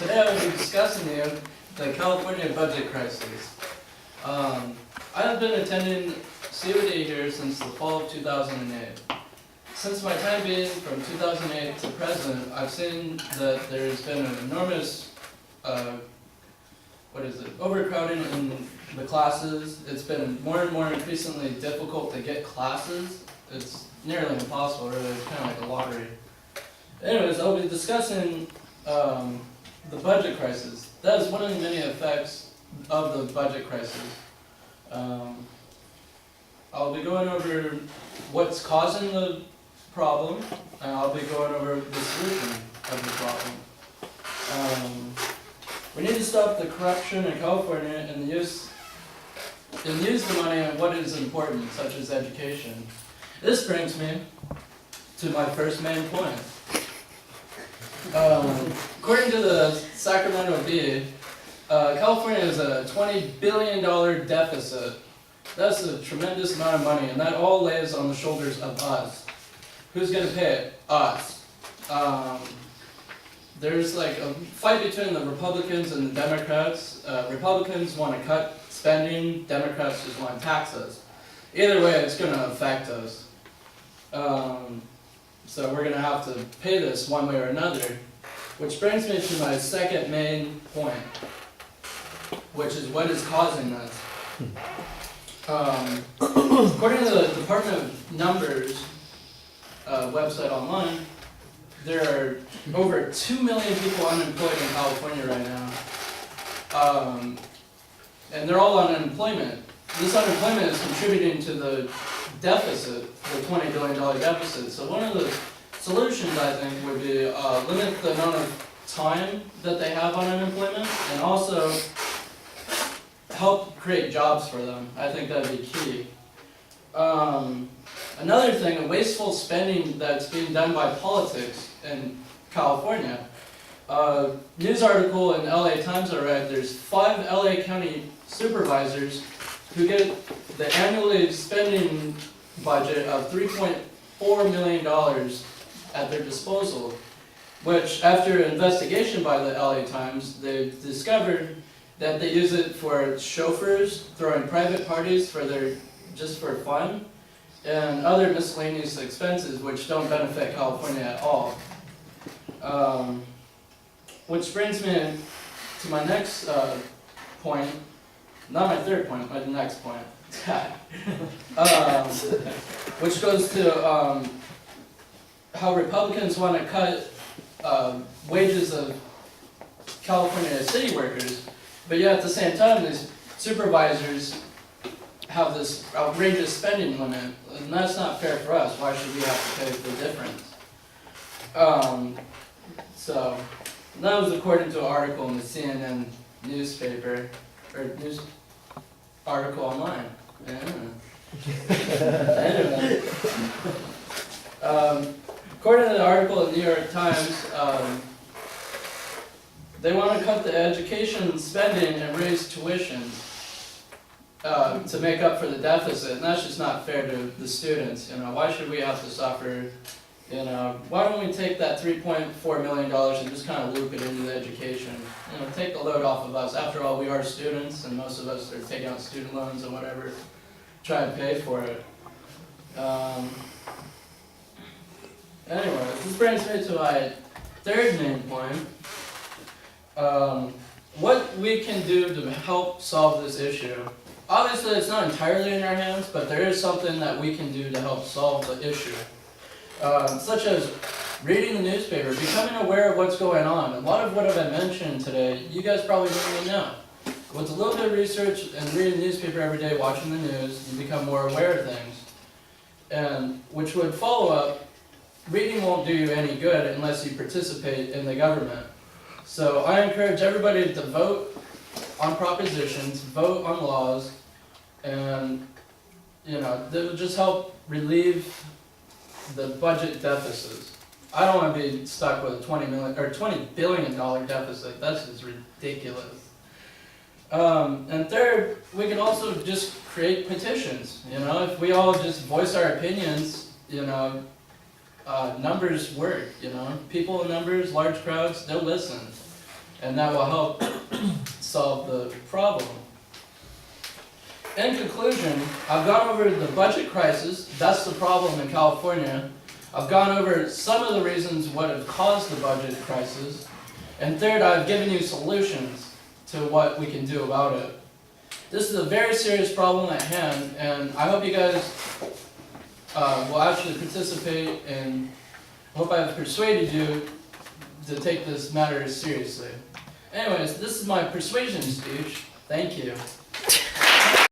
Today I will be discussing the California budget crisis. I have been attending COD here since the fall of 2008. Since my time being from 2008 to present, I've seen that there's been an enormous, overcrowding in the classes. It's been more and more increasingly difficult to get classes. It's nearly impossible, really. It's kind of like a lottery. Anyways, I'll be discussing the budget crisis. That is one of the many effects of the budget crisis. I'll be going over what's causing the problem, and I'll be going over the solution of the problem. We need to stop the corruption in California and use the money on what is important, such as education. This brings me to my first main point. According to the Sacramento Bee, California has a $20 billion deficit. That's a tremendous amount of money, and that all lays on the shoulders of us. Who's going to pay it? Us. There's like a fight between the Republicans and the Democrats. Republicans want to cut spending, Democrats just want to tax us. Either way, it's going to affect us. So we're going to have to pay this one way or another. Which brings me to my second main point, which is what is causing this. According to the Department of Numbers website online, there are over 2 million people unemployed in California right now. And they're all on unemployment. This unemployment is contributing to the deficit, the $20 billion deficit. So one of the solutions, I think, would be limit the amount of time that they have on unemployment and also help create jobs for them. I think that would be key. Another thing, a wasteful spending that's being done by politics in California. News article in LA Times I read, there's 5 LA County supervisors who get the annually spending budget of $3.4 million at their disposal, which after investigation by the LA Times, they discovered that they use it for chauffeurs, throwing private parties just for fun, and other miscellaneous expenses which don't benefit California at all. Which brings me to my next point, not my third point, my next point. Which goes to how Republicans want to cut wages of California city workers, but yet at the same time these supervisors have this outrageous spending limit, and that's not fair for us. Why should we have to pay the difference? So that was according to an article in the CNN newspaper, or news article online. Anyway. According to the article in the New York Times, they want to cut the education spending and raise tuition to make up for the deficit, and that's just not fair to the students. Why should we have to suffer? Why don't we take that $3.4 million and just kind of loop it into the education? Take the load off of us. After all, we are students, and most of us are taking out student loans and whatever, try and pay for it. Anyway, this brings me to my third main point. What we can do to help solve this issue. Obviously, it's not entirely in our hands, but there is something that we can do to help solve the issue. Such as reading the newspaper, becoming aware of what's going on. A lot of what I've mentioned today, you guys probably don't even know. With a little bit of research and reading the newspaper every day, watching the news, you become more aware of things. And which would follow up, reading won't do you any good unless you participate in the government. So I encourage everybody to vote on propositions, vote on laws, and that will just help relieve the budget deficits. I don't want to be stuck with a $20 billion deficit. That's just ridiculous. And third, we can also just create petitions. If we all just voice our opinions, numbers work. People in numbers, large crowds, they'll listen. and that will help solve the problem. In conclusion, I've gone over the budget crisis, that's the problem in California. I've gone over some of the reasons what have caused the budget crisis. And third, I've given you solutions to what we can do about it. This is a very serious problem at hand, and I hope you guys will actually participate, and I hope I've persuaded you to take this matter seriously. Anyways, this is my persuasion speech. Thank you.